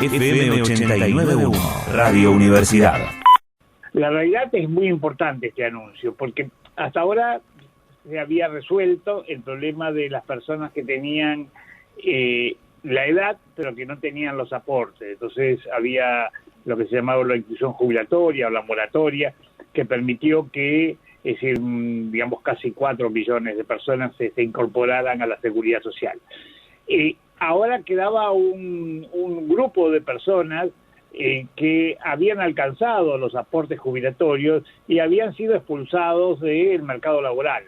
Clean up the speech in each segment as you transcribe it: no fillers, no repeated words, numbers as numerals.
FM 89.1, Radio Universidad. La realidad es muy importante este anuncio, porque hasta ahora se había resuelto el problema de las personas que tenían la edad, pero que no tenían los aportes. Entonces había lo que se llamaba la inclusión jubilatoria o la moratoria, que permitió que, es decir, digamos, casi 4 millones de personas se incorporaran a la seguridad social. Ahora quedaba un grupo de personas que habían alcanzado los aportes jubilatorios y habían sido expulsados del mercado laboral.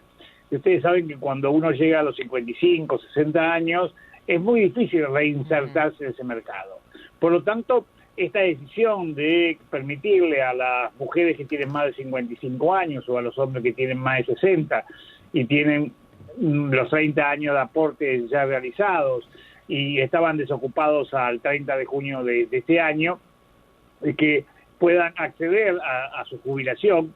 Y ustedes saben que cuando uno llega a los 55, 60 años, es muy difícil reinsertarse en ese mercado. Por lo tanto, esta decisión de permitirle a las mujeres que tienen más de 55 años o a los hombres que tienen más de 60 y tienen los 30 años de aportes ya realizados y estaban desocupados al 30 de junio de este año, que puedan acceder a su jubilación,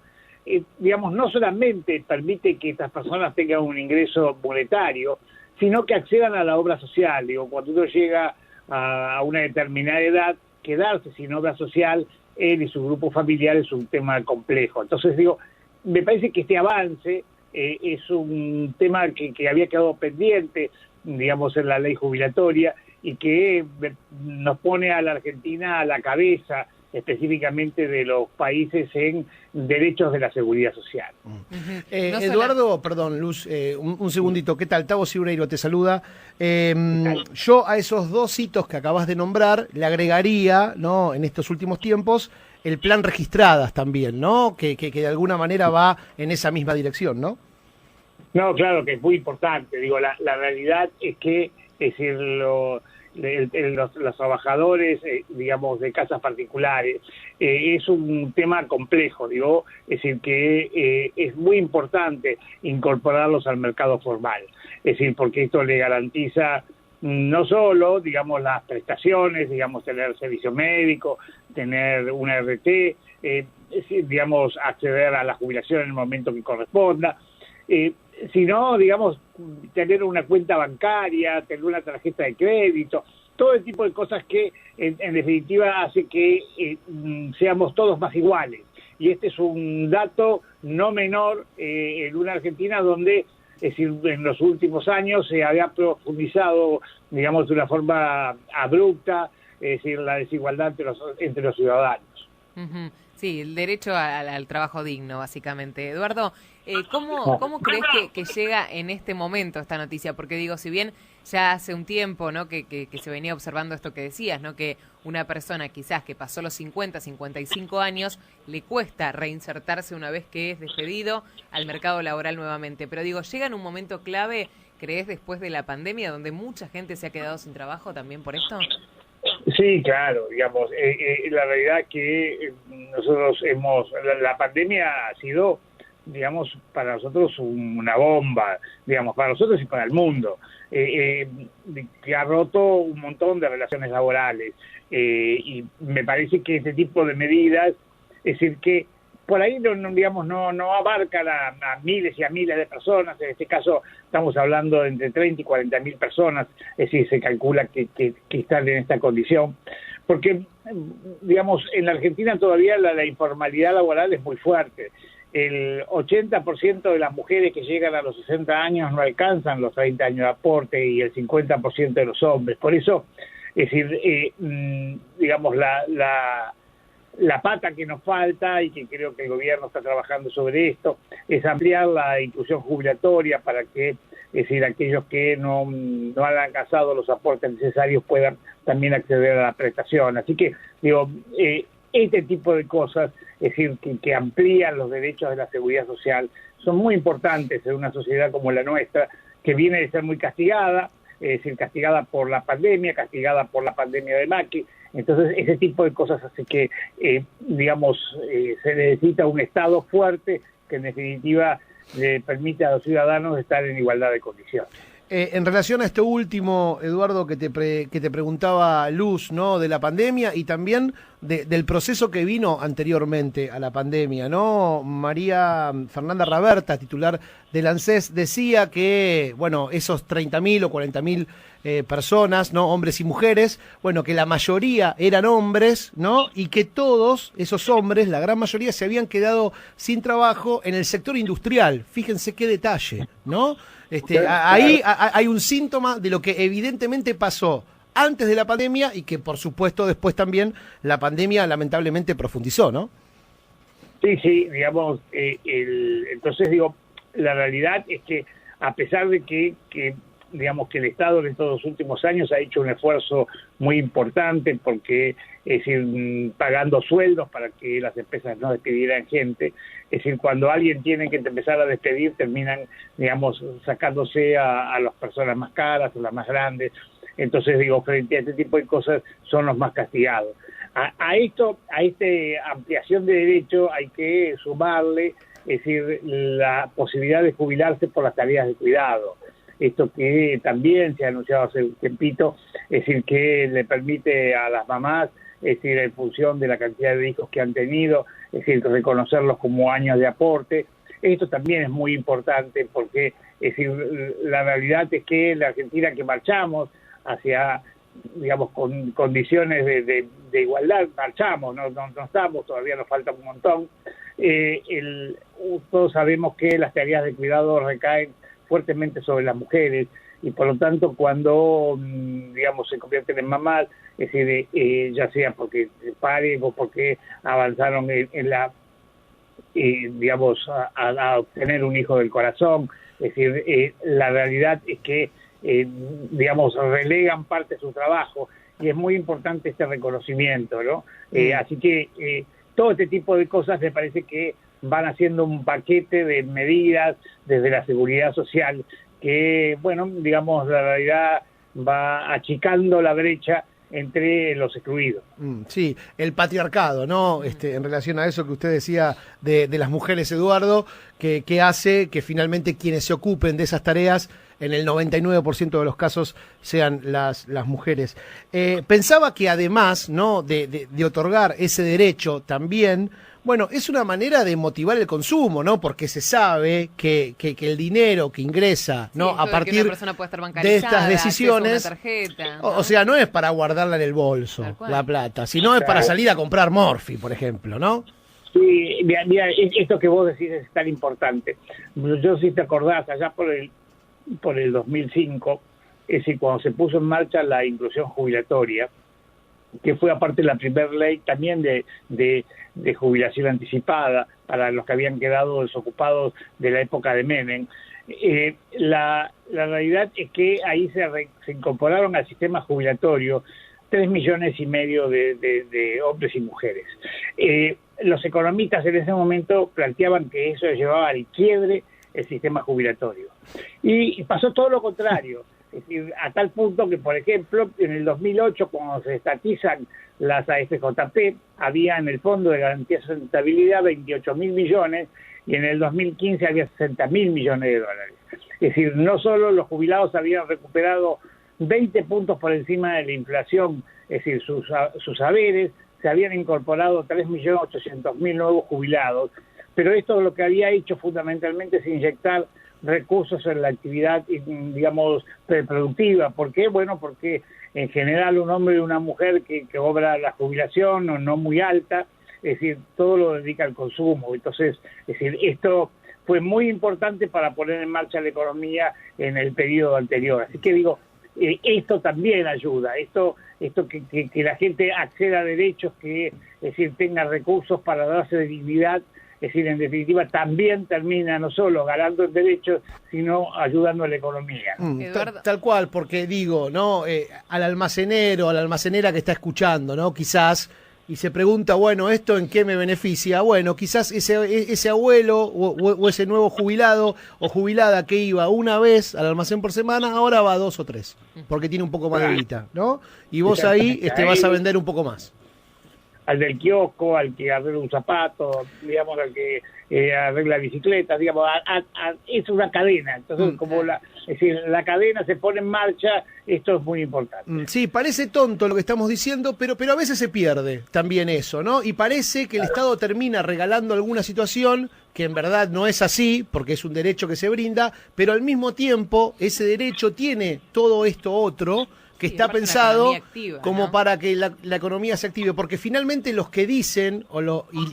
digamos, no solamente permite que estas personas tengan un ingreso monetario, sino que accedan a la obra social. Digo, cuando uno llega a una determinada edad, quedarse sin obra social, él y su grupo familiar es un tema complejo. Entonces, digo, me parece que este avance es un tema que había quedado pendiente, digamos, en la ley jubilatoria, y que nos pone a la Argentina a la cabeza específicamente de los países en derechos de la seguridad social. Eduardo, perdón, Luz, un segundito. ¿Qué tal? Tavo Ciureiro te saluda. Yo a esos 2 hitos que acabas de nombrar le agregaría, ¿no?, en estos últimos tiempos, el plan registradas también, ¿no?, que de alguna manera va en esa misma dirección, ¿no? No, claro que es muy importante. Digo, la realidad es que, es decir, los trabajadores, digamos, de casas particulares, es un tema complejo, digo, es decir, que es muy importante incorporarlos al mercado formal, es decir, porque esto le garantiza no solo, digamos, las prestaciones, digamos, tener servicio médico, tener una RT, digamos, acceder a la jubilación en el momento que corresponda, sino, digamos, tener una cuenta bancaria, tener una tarjeta de crédito, todo el tipo de cosas que, en definitiva, hace que seamos todos más iguales. Y este es un dato no menor en una Argentina donde, es decir, en los últimos años se había profundizado, digamos, de una forma abrupta, es decir, la desigualdad entre los ciudadanos. Uh-huh. Sí, el derecho al trabajo digno, básicamente. Eduardo, ¿cómo crees que llega en este momento esta noticia? Porque digo, si bien ya hace un tiempo, ¿no?, que se venía observando esto que decías, ¿no?, que una persona quizás que pasó los 50, 55 años, le cuesta reinsertarse una vez que es despedido al mercado laboral nuevamente. Pero digo, llega en un momento clave, ¿crees, después de la pandemia, donde mucha gente se ha quedado sin trabajo también por esto? Sí, claro, digamos, la realidad es que nosotros la pandemia ha sido, digamos, para nosotros una bomba, digamos, para nosotros y para el mundo, que ha roto un montón de relaciones laborales, y me parece que este tipo de medidas, es decir, que por ahí no abarcan a miles y a miles de personas. En este caso estamos hablando de entre 30 y 40 mil personas, es decir, se calcula que están en esta condición, porque, digamos, en la Argentina todavía la informalidad laboral es muy fuerte. El 80% de las mujeres que llegan a los 60 años no alcanzan los 30 años de aporte, y el 50% de los hombres. Por eso, es decir, digamos, la pata que nos falta, y que creo que el gobierno está trabajando sobre esto, es ampliar la inclusión jubilatoria para que, es decir, aquellos que no han alcanzado los aportes necesarios puedan también acceder a la prestación. Así que, digo, este tipo de cosas, es decir, que amplían los derechos de la seguridad social, son muy importantes en una sociedad como la nuestra, que viene de ser muy castigada, es decir, castigada por la pandemia de Macri. Entonces, ese tipo de cosas hace que, digamos, se necesita un Estado fuerte que, en definitiva, le permite a los ciudadanos estar en igualdad de condiciones. En relación a esto último, Eduardo, que te preguntaba Luz, ¿no?, de la pandemia y también del proceso que vino anteriormente a la pandemia, ¿no? María Fernanda Raberta, titular del ANSES, decía que, bueno, esos 30.000 o 40.000 personas, ¿no? Hombres y mujeres, bueno, que la mayoría eran hombres, ¿no? Y que todos esos hombres, la gran mayoría, se habían quedado sin trabajo en el sector industrial. Fíjense qué detalle, ¿no? Ahí hay un síntoma de lo que evidentemente pasó antes de la pandemia y que, por supuesto, después también la pandemia lamentablemente profundizó, ¿no? Sí, digamos, entonces digo, la realidad es que a pesar de que digamos que el Estado en estos últimos años ha hecho un esfuerzo muy importante porque, es decir, pagando sueldos para que las empresas no despidieran gente, es decir, cuando alguien tiene que empezar a despedir, terminan, digamos, sacándose a las personas más caras o las más grandes. Entonces, digo, frente a este tipo de cosas son los más castigados. A esta ampliación de derechos hay que sumarle, es decir, la posibilidad de jubilarse por las tareas de cuidado. Esto que también se ha anunciado hace un tiempito, es decir, que le permite a las mamás, es decir, en función de la cantidad de hijos que han tenido, es decir, reconocerlos como años de aporte. Esto también es muy importante porque, es decir, la realidad es que en la Argentina que marchamos hacia, digamos, con condiciones de igualdad, marchamos, no estamos, todavía nos falta un montón. Todos sabemos que las tareas de cuidado recaen fuertemente sobre las mujeres y por lo tanto cuando, digamos, se convierten en mamás, es decir, ya sea porque paren o porque avanzaron en la, digamos, a obtener un hijo del corazón, es decir, la realidad es que, digamos, relegan parte de su trabajo y es muy importante este reconocimiento, ¿no? Así que todo este tipo de cosas me parece que van haciendo un paquete de medidas desde la seguridad social que, bueno, digamos, la realidad va achicando la brecha entre los excluidos. Sí, el patriarcado, ¿no? En relación a eso que usted decía de las mujeres, Eduardo, que hace que finalmente quienes se ocupen de esas tareas, en el 99% de los casos, sean las mujeres. Pensaba que además, ¿no?, de otorgar ese derecho también, bueno, es una manera de motivar el consumo, ¿no? Porque se sabe que el dinero que ingresa, ¿no?, a partir de estas decisiones, o sea, no es para guardarla en el bolso, la plata, sino es para salir a comprar Morphy, por ejemplo, ¿no? Sí, mira, esto que vos decís es tan importante. Yo, si te acordás, allá por el 2005, es decir, cuando se puso en marcha la inclusión jubilatoria, que fue aparte la primera ley también de jubilación anticipada para los que habían quedado desocupados de la época de Menem. La realidad es que ahí se incorporaron al sistema jubilatorio 3,5 millones de hombres y mujeres. Los economistas en ese momento planteaban que eso llevaba al quiebre el sistema jubilatorio. Y pasó todo lo contrario. Es decir, a tal punto que, por ejemplo, en el 2008, cuando se estatizan las AFJP, había en el Fondo de Garantía de Sustentabilidad 28.000 millones y en el 2015 había 60.000 millones de dólares. Es decir, no solo los jubilados habían recuperado 20 puntos por encima de la inflación, es decir, sus haberes, se habían incorporado 3.800.000 nuevos jubilados, pero esto lo que había hecho fundamentalmente es inyectar recursos en la actividad, digamos, reproductiva. ¿Por qué? Bueno, porque en general un hombre y una mujer que cobra la jubilación no muy alta, es decir, todo lo dedica al consumo. Entonces, es decir, esto fue muy importante para poner en marcha la economía en el periodo anterior. Así que digo, esto también ayuda, esto que la gente acceda a derechos, que, es decir, tenga recursos para darse dignidad. Es decir, en definitiva, también termina no solo ganando en derechos, sino ayudando a la economía. Tal cual, porque digo, ¿no? Al almacenero, a la almacenera que está escuchando, ¿no? Quizás, y se pregunta, bueno, ¿esto en qué me beneficia? Bueno, quizás ese abuelo o ese nuevo jubilado o jubilada que iba una vez al almacén por semana, ahora va 2 o 3, porque tiene un poco más de guita, ¿no? Y vos ahí vas a vender un poco más. Al del kiosco, al que arregla un zapato, digamos, al que arregla bicicletas, digamos, es una cadena. Entonces, es decir, la cadena se pone en marcha, esto es muy importante. Sí, parece tonto lo que estamos diciendo, pero a veces se pierde también eso, ¿no? Y parece que el Estado termina regalando alguna situación que en verdad no es así, porque es un derecho que se brinda, pero al mismo tiempo ese derecho tiene todo esto otro que está pensado activa, como ¿no? Para que la economía se active, porque finalmente los que dicen,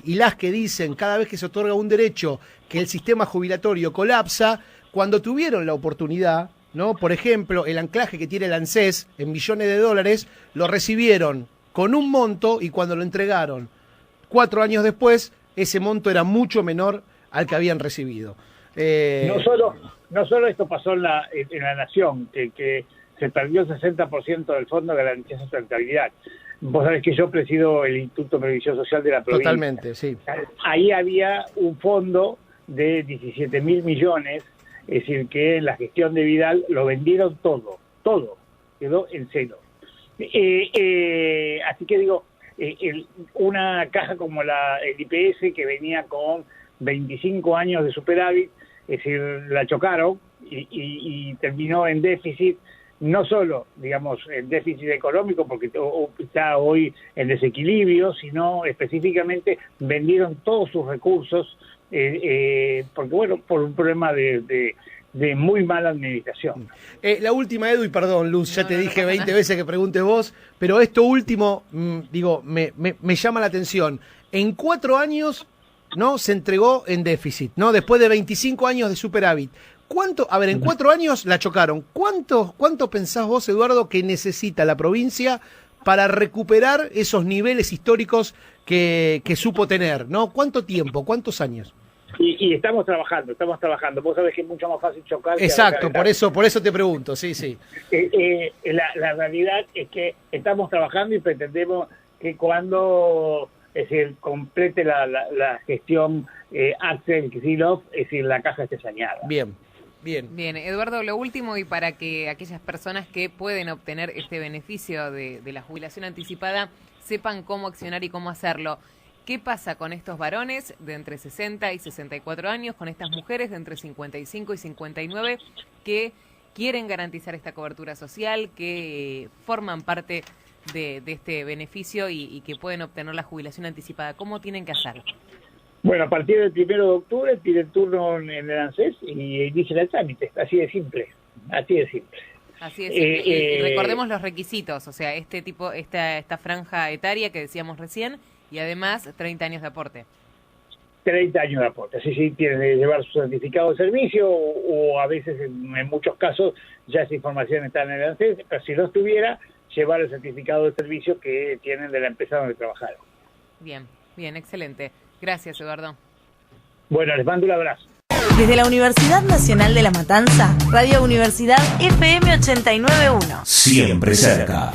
y las que dicen cada vez que se otorga un derecho que el sistema jubilatorio colapsa, cuando tuvieron la oportunidad, ¿no? Por ejemplo, el anclaje que tiene el ANSES en millones de dólares, lo recibieron con un monto y cuando lo entregaron 4 años después, ese monto era mucho menor al que habían recibido. No solo esto pasó en la Nación, que se perdió el 60% del fondo de garantía de sustentabilidad. Vos sabés que yo presido el Instituto de Previsión Social de la provincia. Totalmente, sí. Ahí había un fondo de 17.000 millones, es decir, que en la gestión de Vidal lo vendieron todo, quedó en cero. Así que digo, una caja como el IPS que venía con 25 años de superávit, es decir, la chocaron y terminó en déficit, no solo, digamos, en déficit económico, porque está hoy en desequilibrio, sino específicamente vendieron todos sus recursos, porque bueno, por un problema de muy mala administración. La última, Edu, y perdón, Luz, ya te dije 20 veces que preguntes vos, pero esto último, me llama la atención. En 4 años, ¿no? Se entregó en déficit, ¿no? Después de 25 años de superávit. En 4 años la chocaron. ¿Cuánto pensás vos, Eduardo, que necesita la provincia para recuperar esos niveles históricos que supo tener, ¿no? ¿Cuánto tiempo? ¿Cuántos años? Y estamos trabajando. Vos sabés que es mucho más fácil chocar. Exacto, por eso te pregunto, sí. La realidad es que estamos trabajando y pretendemos que cuando complete la gestión Axel Kicillof, es decir, la caja esté saneada. Bien, Eduardo, lo último, y para que aquellas personas que pueden obtener este beneficio de la jubilación anticipada sepan cómo accionar y cómo hacerlo. ¿Qué pasa con estos varones de entre 60 y 64 años, con estas mujeres de entre 55 y 59 que quieren garantizar esta cobertura social, que forman parte de este beneficio y que pueden obtener la jubilación anticipada? ¿Cómo tienen que hacerlo? Bueno, a partir del 1 de octubre piden turno en el ANSES y inician el trámite. Así de simple. Y recordemos los requisitos, o sea, esta franja etaria que decíamos recién, y además 30 años de aporte. 30 años de aporte, sí, tienen que llevar su certificado de servicio o a veces, en muchos casos, ya esa información está en el ANSES, pero si no estuviera, llevar el certificado de servicio que tienen de la empresa donde trabajaron. Bien, excelente. Gracias, Eduardo. Bueno, les mando un abrazo. Desde la Universidad Nacional de La Matanza, Radio Universidad FM 89.1. Siempre cerca.